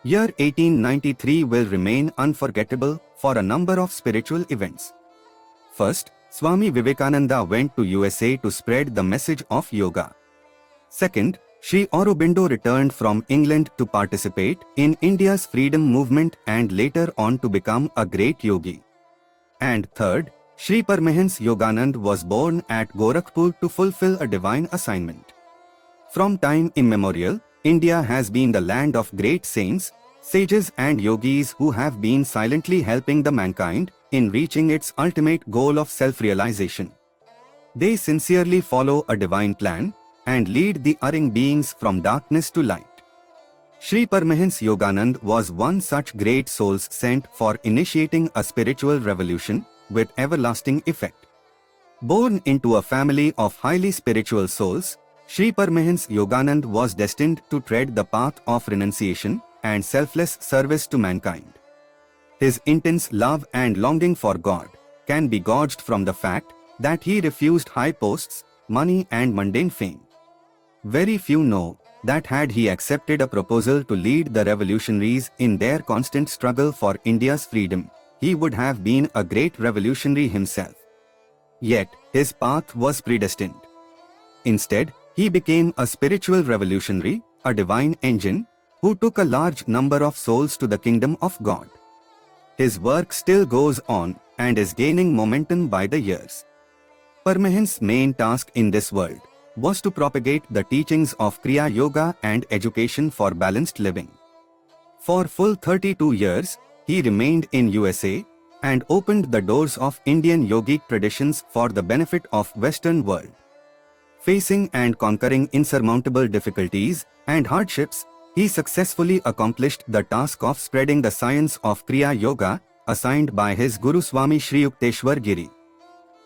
Year 1893 will remain unforgettable for a number of spiritual events. First, Swami Vivekananda went to USA to spread the message of yoga. Second, Sri Aurobindo returned from England to participate in India's freedom movement and later on to become a great yogi. And third, Sri Paramhansa Yogananda was born at Gorakhpur to fulfill a divine assignment. From time immemorial, India has been the land of great saints, sages and yogis who have been silently helping the mankind in reaching its ultimate goal of self-realization. They sincerely follow a divine plan and lead the erring beings from darkness to light. Sri Paramhansa Yogananda was one such great soul sent for initiating a spiritual revolution with everlasting effect. Born into a family of highly spiritual souls, Sri Paramhansa Yogananda was destined to tread the path of renunciation and selfless service to mankind. His intense love and longing for God can be gauged from the fact that he refused high posts, money and mundane fame. Very few know that had he accepted a proposal to lead the revolutionaries in their constant struggle for India's freedom, he would have been a great revolutionary himself. Yet, his path was predestined. Instead, he became a spiritual revolutionary, a divine engine, who took a large number of souls to the kingdom of God. His work still goes on and is gaining momentum by the years. Paramhansa's main task in this world was to propagate the teachings of Kriya Yoga and education for balanced living. For full 32 years, he remained in USA and opened the doors of Indian yogic traditions for the benefit of Western world. Facing and conquering insurmountable difficulties and hardships, he successfully accomplished the task of spreading the science of Kriya Yoga assigned by his Guru Swami Sri Yukteswar Giri.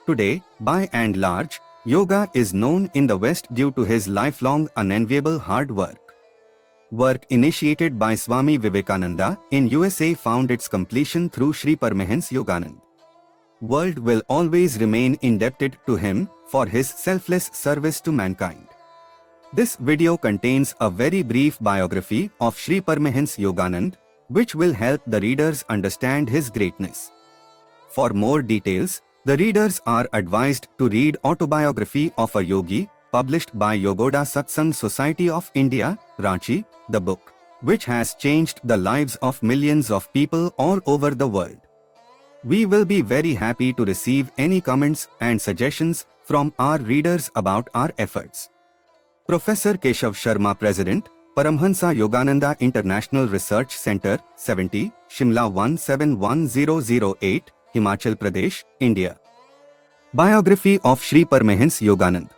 Today, by and large, yoga is known in the West due to his lifelong unenviable hard work. Work initiated by Swami Vivekananda in USA found its completion through Sri Paramhansa Yogananda. World will always remain indebted to him for his selfless service to mankind. This video contains a very brief biography of Sri Paramhansa Yogananda, which will help the readers understand his greatness. For more details, the readers are advised to read Autobiography of a Yogi, published by Yogoda Satsang Society of India, Ranchi, the book, which has changed the lives of millions of people all over the world. We will be very happy to receive any comments and suggestions from our readers about our efforts. Professor Keshav Sharma, President, Paramhansa Yogananda International Research Center, 70, Shimla 171008, Himachal Pradesh, India. Biography of Sri Paramhansa Yogananda.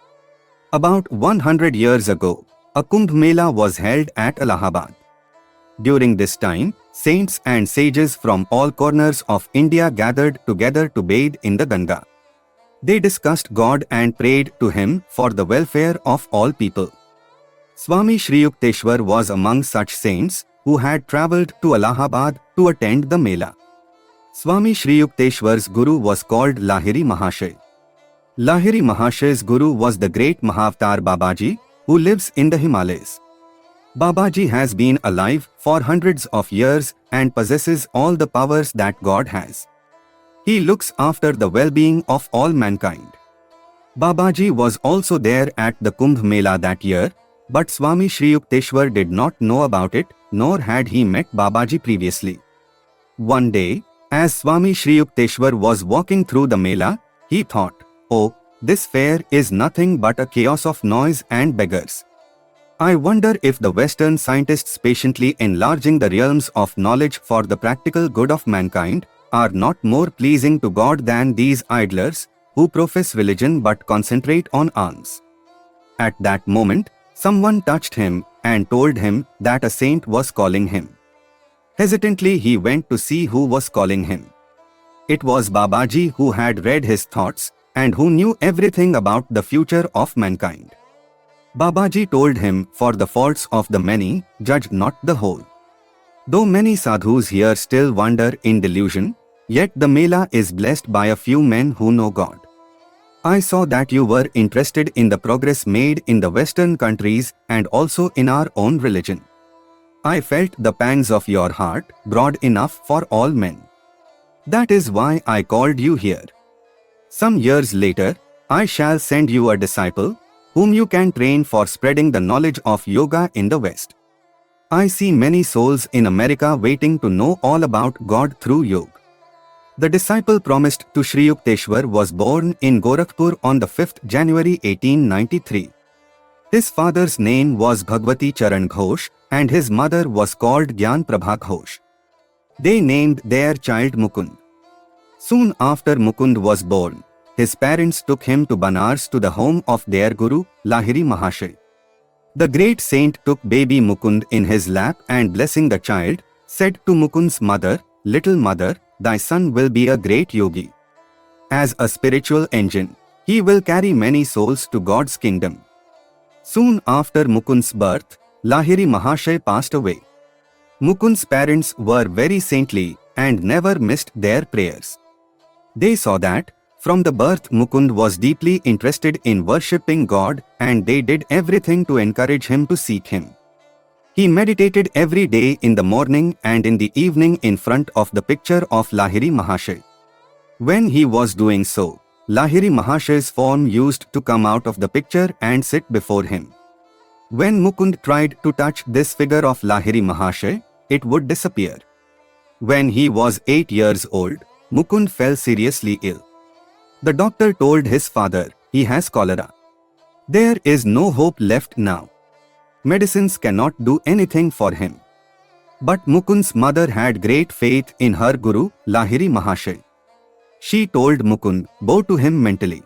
About 100 years ago, a Kumbh Mela was held at Allahabad. During this time, saints and sages from all corners of India gathered together to bathe in the Ganga. They discussed God and prayed to him for the welfare of all people. Swami Sri Yukteswar was among such saints who had travelled to Allahabad to attend the Mela. Swami Sri Yukteswar's Guru was called Lahiri Mahashay. Lahiri Mahashay's Guru was the great Mahavatar Babaji, who lives in the Himalayas. Babaji has been alive for hundreds of years and possesses all the powers that God has. He looks after the well-being of all mankind. Babaji was also there at the Kumbh Mela that year, but Swami Sri Yukteswar did not know about it, nor had he met Babaji previously. One day, as Swami Sri Yukteswar was walking through the Mela, he thought, "Oh, this fair is nothing but a chaos of noise and beggars. I wonder if the Western scientists patiently enlarging the realms of knowledge for the practical good of mankind are not more pleasing to God than these idlers who profess religion but concentrate on alms." At that moment, someone touched him and told him that a saint was calling him. Hesitantly, he went to see who was calling him. It was Babaji, who had read his thoughts and who knew everything about the future of mankind. Babaji told him, "For the faults of the many, judge not the whole." Though many sadhus here still wander in delusion, yet the Mela is blessed by a few men who know God. I saw that you were interested in the progress made in the Western countries and also in our own religion. I felt the pangs of your heart, broad enough for all men. That is why I called you here. Some years later, I shall send you a disciple, whom you can train for spreading the knowledge of yoga in the West. I see many souls in America waiting to know all about God through yoga. The disciple promised to Sri Yukteswar was born in Gorakhpur on the 5th January 1893. His father's name was Bhagwati Charan Ghosh and his mother was called Gyan Prabha Ghosh. They named their child Mukund. Soon after Mukund was born, his parents took him to Banaras to the home of their guru, Lahiri Mahashay. The great saint took baby Mukund in his lap and blessing the child, said to Mukund's mother, "Little mother, thy son will be a great yogi. As a spiritual engine, he will carry many souls to God's kingdom." Soon after Mukund's birth, Lahiri Mahashay passed away. Mukund's parents were very saintly and never missed their prayers. They saw that, from the birth Mukund was deeply interested in worshipping God and they did everything to encourage him to seek him. He meditated every day in the morning and in the evening in front of the picture of Lahiri Mahashay. When he was doing so, Lahiri Mahashay's form used to come out of the picture and sit before him. When Mukund tried to touch this figure of Lahiri Mahashay, it would disappear. When he was 8 years old, Mukund fell seriously ill. The doctor told his father, "He has cholera. There is no hope left now. Medicines cannot do anything for him." But Mukund's mother had great faith in her guru, Lahiri Mahashay. She told Mukund, "Bow to him mentally.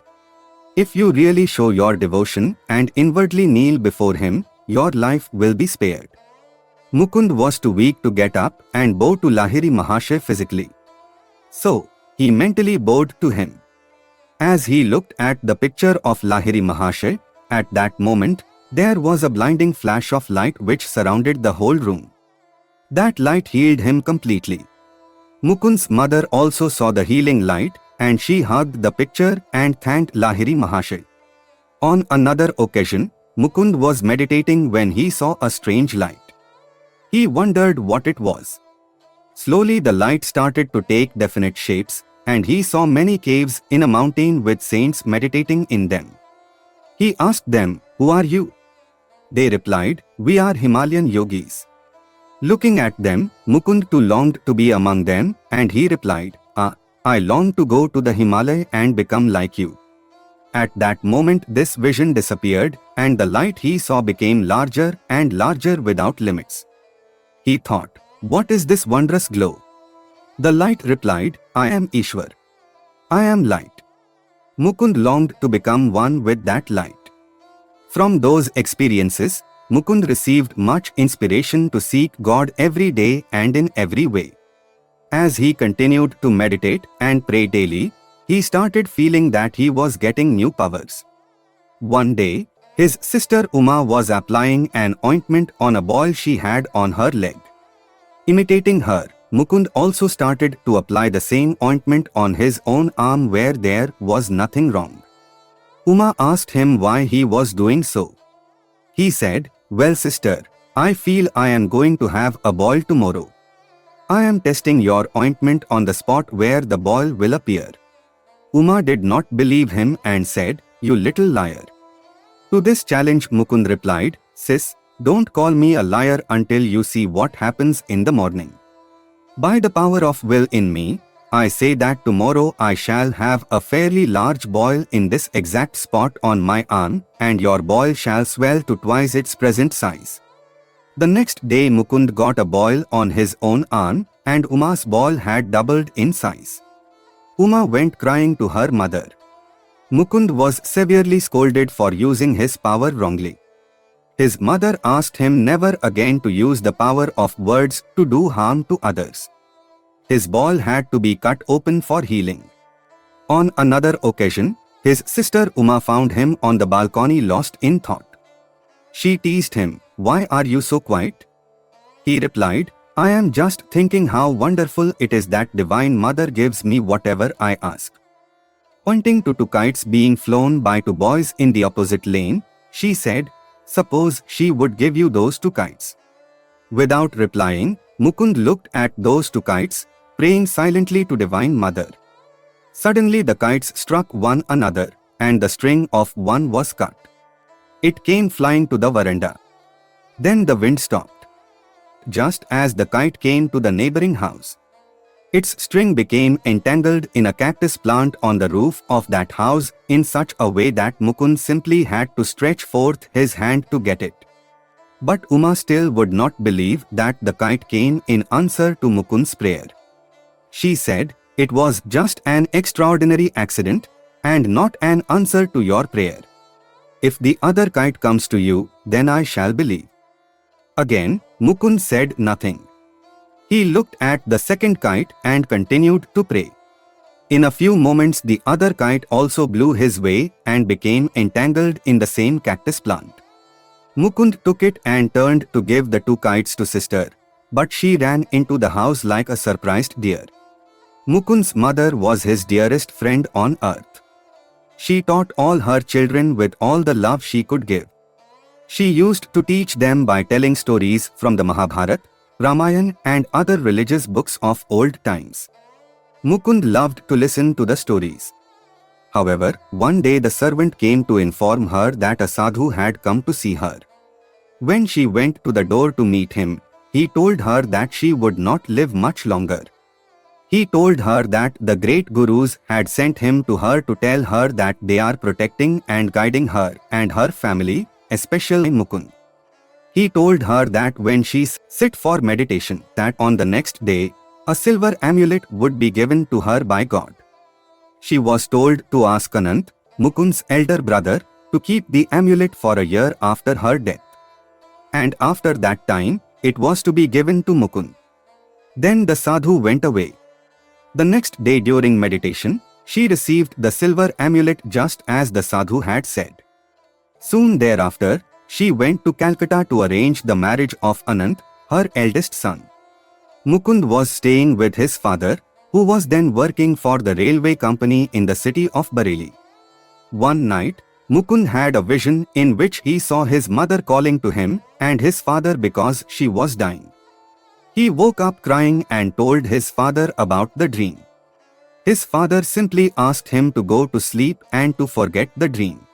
If you really show your devotion and inwardly kneel before him, your life will be spared." Mukund was too weak to get up and bow to Lahiri Mahashay physically. So, he mentally bowed to him. As he looked at the picture of Lahiri Mahashay, at that moment, there was a blinding flash of light which surrounded the whole room. That light healed him completely. Mukund's mother also saw the healing light and she hugged the picture and thanked Lahiri Mahashay. On another occasion, Mukund was meditating when he saw a strange light. He wondered what it was. Slowly the light started to take definite shapes, and he saw many caves in a mountain with saints meditating in them. He asked them, "Who are you?" They replied, "We are Himalayan yogis." Looking at them, Mukund too longed to be among them, and he replied, I long to go to the Himalaya and become like you." At that moment this vision disappeared, and the light he saw became larger and larger without limits. He thought, "What is this wondrous glow?" The light replied, "I am Ishwar. I am light." Mukund longed to become one with that light. From those experiences, Mukund received much inspiration to seek God every day and in every way. As he continued to meditate and pray daily, he started feeling that he was getting new powers. One day, his sister Uma was applying an ointment on a boil she had on her leg. Imitating her, Mukund also started to apply the same ointment on his own arm where there was nothing wrong. Uma asked him why he was doing so. He said, "Well sister, I feel I am going to have a boil tomorrow. I am testing your ointment on the spot where the boil will appear." Uma did not believe him and said, "You little liar." To this challenge Mukund replied, "Sis, don't call me a liar until you see what happens in the morning. By the power of will in me, I say that tomorrow I shall have a fairly large boil in this exact spot on my arm, and your boil shall swell to twice its present size." The next day Mukund got a boil on his own arm, and Uma's boil had doubled in size. Uma went crying to her mother. Mukund was severely scolded for using his power wrongly. His mother asked him never again to use the power of words to do harm to others. His boil had to be cut open for healing. On another occasion, his sister Uma found him on the balcony lost in thought. She teased him, "Why are you so quiet?" He replied, "I am just thinking how wonderful it is that Divine Mother gives me whatever I ask." Pointing to two kites being flown by two boys in the opposite lane, she said, "Suppose she would give you those two kites. Without replying, Mukund looked at those two kites, praying silently to Divine Mother. Suddenly the kites struck one another, and the string of one was cut. It came flying to the veranda. Then the wind stopped. Just as the kite came to the neighboring house, its string became entangled in a cactus plant on the roof of that house in such a way that Mukund simply had to stretch forth his hand to get it. But Uma still would not believe that the kite came in answer to Mukund's prayer. She said, "It was just an extraordinary accident, and not an answer to your prayer. If the other kite comes to you, then I shall believe." Again, Mukund said nothing. He looked at the second kite and continued to pray. In a few moments the other kite also blew his way and became entangled in the same cactus plant. Mukund took it and turned to give the two kites to sister, but she ran into the house like a surprised deer. Mukund's mother was his dearest friend on earth. She taught all her children with all the love she could give. She used to teach them by telling stories from the Mahabharata, Ramayana and other religious books of old times. Mukund loved to listen to the stories. However, one day the servant came to inform her that a sadhu had come to see her. When she went to the door to meet him, he told her that she would not live much longer. He told her that the great gurus had sent him to her to tell her that they are protecting and guiding her and her family, especially Mukund. He told her that when she sit for meditation, that on the next day, a silver amulet would be given to her by God. She was told to ask Anant, Mukund's elder brother, to keep the amulet for a year after her death. And after that time, it was to be given to Mukund. Then the sadhu went away. The next day during meditation, she received the silver amulet just as the sadhu had said. Soon thereafter, she went to Calcutta to arrange the marriage of Anant, her eldest son. Mukund was staying with his father, who was then working for the railway company in the city of Bareilly. One night, Mukund had a vision in which he saw his mother calling to him and his father because she was dying. He woke up crying and told his father about the dream. His father simply asked him to go to sleep and to forget the dream.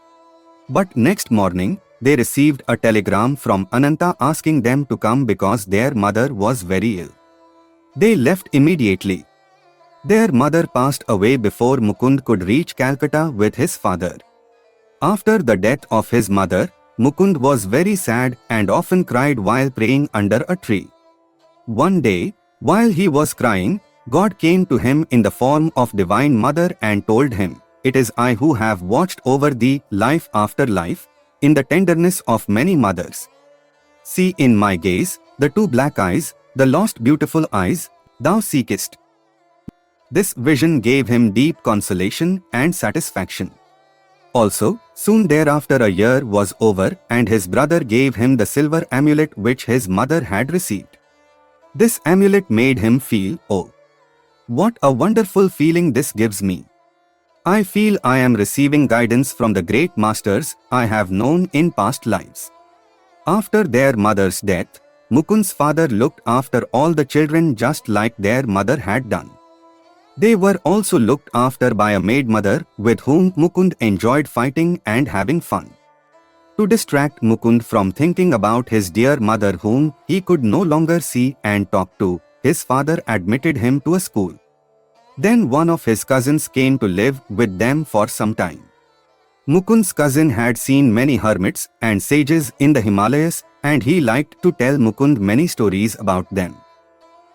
But next morning, they received a telegram from Ananta asking them to come because their mother was very ill. They left immediately. Their mother passed away before Mukund could reach Calcutta with his father. After the death of his mother, Mukund was very sad and often cried while praying under a tree. One day, while he was crying, God came to him in the form of Divine Mother and told him, "It is I who have watched over thee life after life, in the tenderness of many mothers. See in my gaze, the two black eyes, the lost beautiful eyes, thou seekest." This vision gave him deep consolation and satisfaction. Also, soon thereafter a year was over and his brother gave him the silver amulet which his mother had received. This amulet made him feel, "Oh, what a wonderful feeling this gives me. I feel I am receiving guidance from the great masters I have known in past lives." After their mother's death, Mukund's father looked after all the children just like their mother had done. They were also looked after by a maid mother with whom Mukund enjoyed fighting and having fun. To distract Mukund from thinking about his dear mother whom he could no longer see and talk to, his father admitted him to a school. Then one of his cousins came to live with them for some time. Mukund's cousin had seen many hermits and sages in the Himalayas and he liked to tell Mukund many stories about them.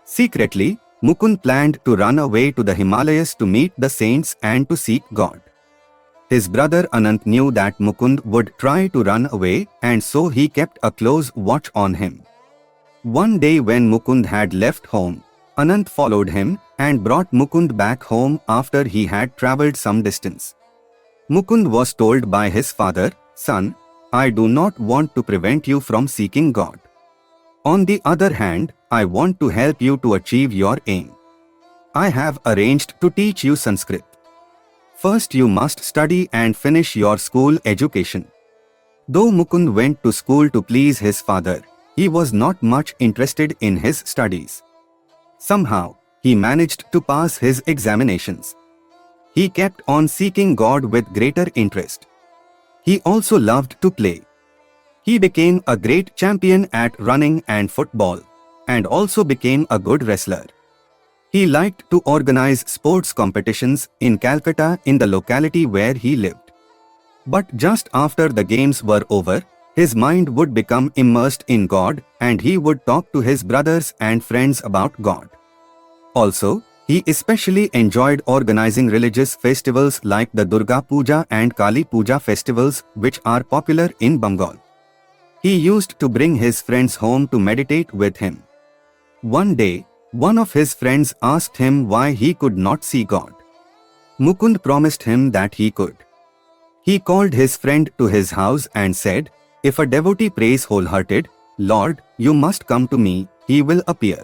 Secretly, Mukund planned to run away to the Himalayas to meet the saints and to seek God. His brother Anant knew that Mukund would try to run away and so he kept a close watch on him. One day when Mukund had left home, Anant followed him and brought Mukund back home after he had travelled some distance. Mukund was told by his father, "Son, I do not want to prevent you from seeking God. On the other hand, I want to help you to achieve your aim. I have arranged to teach you Sanskrit. First you must study and finish your school education." Though Mukund went to school to please his father, he was not much interested in his studies. Somehow, he managed to pass his examinations. He kept on seeking God with greater interest. He also loved to play. He became a great champion at running and football, and also became a good wrestler. He liked to organize sports competitions in Calcutta in the locality where he lived. But just after the games were over, his mind would become immersed in God and he would talk to his brothers and friends about God. Also, he especially enjoyed organizing religious festivals like the Durga Puja and Kali Puja festivals, which are popular in Bengal. He used to bring his friends home to meditate with him. One day, one of his friends asked him why he could not see God. Mukund promised him that he could. He called his friend to his house and said, "If a devotee prays wholehearted, 'Lord, you must come to me,' he will appear."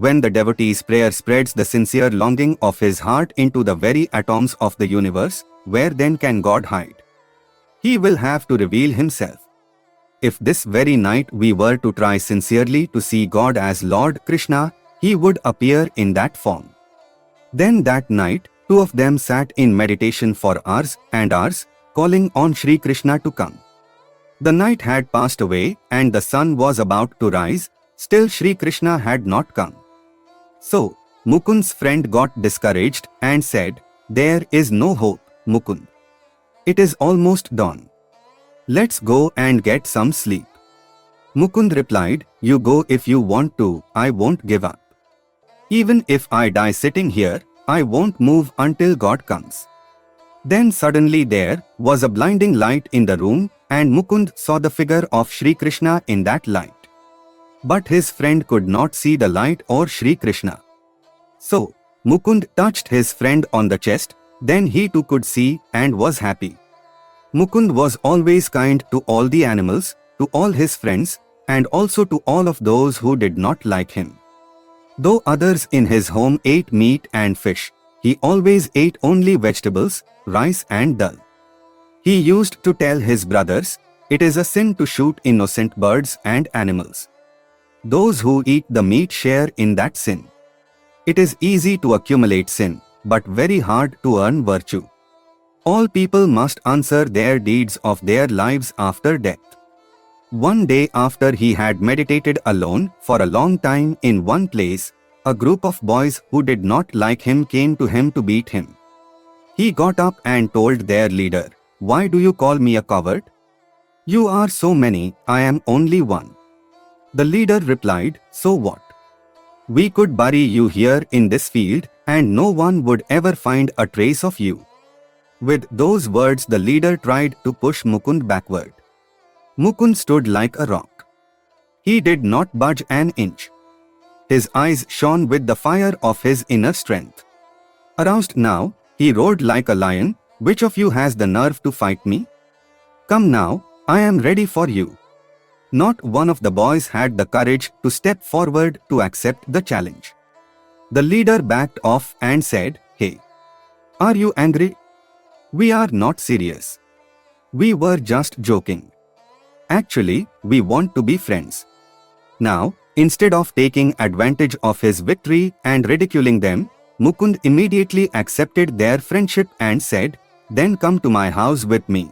When the devotee's prayer spreads the sincere longing of his heart into the very atoms of the universe, where then can God hide? He will have to reveal himself. If this very night we were to try sincerely to see God as Lord Krishna, he would appear in that form. Then that night, two of them sat in meditation for hours and hours, calling on Sri Krishna to come. The night had passed away and the sun was about to rise, still Sri Krishna had not come. So, Mukund's friend got discouraged and said, "There is no hope, Mukund. It is almost dawn. Let's go and get some sleep." Mukund replied, "You go if you want to, I won't give up. Even if I die sitting here, I won't move until God comes." Then suddenly there was a blinding light in the room and Mukund saw the figure of Sri Krishna in that light. But his friend could not see the light or Sri Krishna. So, Mukund touched his friend on the chest, then he too could see and was happy. Mukund was always kind to all the animals, to all his friends, and also to all of those who did not like him. Though others in his home ate meat and fish, he always ate only vegetables, rice and dal. He used to tell his brothers, "It is a sin to shoot innocent birds and animals. Those who eat the meat share in that sin. It is easy to accumulate sin, but very hard to earn virtue. All people must answer their deeds of their lives after death." One day after he had meditated alone for a long time in one place, a group of boys who did not like him came to him to beat him. He got up and told their leader, "Why do you call me a coward? You are so many, I am only one." The leader replied, "So what? We could bury you here in this field and no one would ever find a trace of you." With those words the leader tried to push Mukund backward. Mukund stood like a rock. He did not budge an inch. His eyes shone with the fire of his inner strength. Aroused now, he roared like a lion, "Which of you has the nerve to fight me? Come now, I am ready for you." Not one of the boys had the courage to step forward to accept the challenge. The leader backed off and said, "Hey, are you angry? We are not serious. We were just joking. Actually, we want to be friends." Now, instead of taking advantage of his victory and ridiculing them, Mukund immediately accepted their friendship and said, "Then come to my house with me.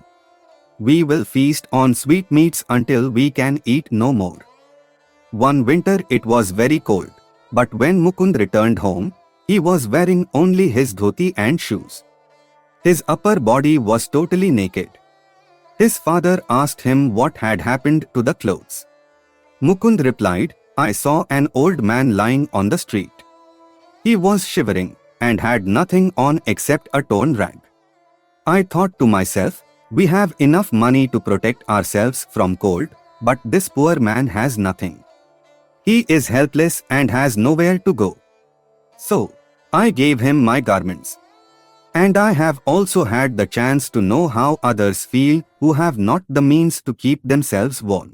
We will feast on sweetmeats until we can eat no more." One winter it was very cold, but when Mukund returned home, he was wearing only his dhoti and shoes. His upper body was totally naked. His father asked him what had happened to the clothes. Mukund replied, "I saw an old man lying on the street. He was shivering and had nothing on except a torn rag. I thought to myself, we have enough money to protect ourselves from cold, but this poor man has nothing. He is helpless and has nowhere to go. So, I gave him my garments. And I have also had the chance to know how others feel who have not the means to keep themselves warm.